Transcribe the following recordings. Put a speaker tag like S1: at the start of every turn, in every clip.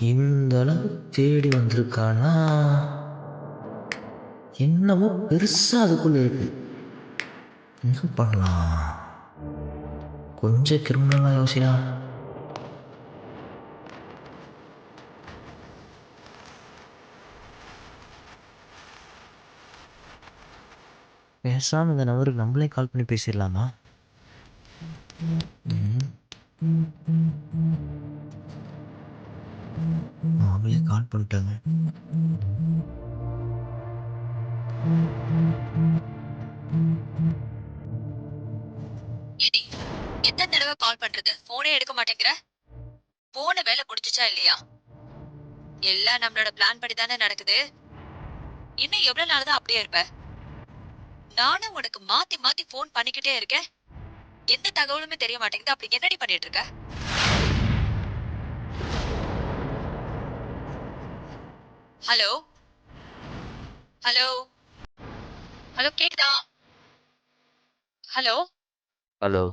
S1: இந்த அளவு தேடி வந்திருக்கானா? என்னமோ பெருசா அதுக்குள்ள இருக்கு. என்ன பண்ணலாம்? கொஞ்சம் கிரிமினலா யோசினா. பேசாம இந்த நபருக்கு நம்மளே கால் பண்ணி பேசிடலாமா? அவங்களே கால் பண்ணிட்டாங்க.
S2: ஏடி, எத்தனை தடவை கால் பண்றது? போனே எடுக்க மாட்டேங்கிற. போன வேலை முடிஞ்சுச்சா இல்லையா? எல்லாம் நம்மளோட பிளான் படி தானே நடக்குது. இன்னும் எவ்வளவு நாள் தான் அப்படியே இருப்ப? நானும் உனக்கு மாத்தி மாத்தி போன் பண்ணிக்கிட்டே இருக்கேன். எந்த தகவலுமே தெரிய மாட்டேங்குது. அப்படி என்னடி பண்ணிட்டு இருக்க? ஹலோ ஹலோ ஹலோ, கேக்குதா? ஹலோ.
S1: ஹலோ.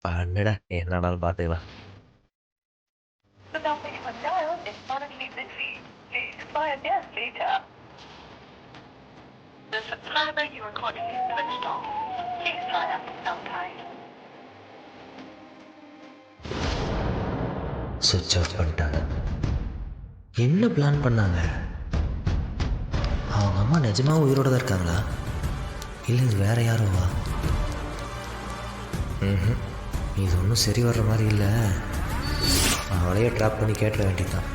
S1: பண்ணடா, என்னடாலும் பார்த்துக்கலாம்.
S3: The number you have dialed is currently busy. Please try again later. The subscriber you are calling is switched off. Please try after some time.
S1: சுவிட்ச் ஆஃப் பண்ணிட்டாங்க. என்ன plan பண்ணாங்க? அவங்க அம்மா நிஜமாக உயிரோடு தான் இருக்காங்களா? இல்லை இது வேற யாரோவா? இது ஒன்றும் சரி வர்ற மாதிரி இல்லை. அவளையே ட்ராப் பண்ணி கேட்க வேண்டியதுதான்.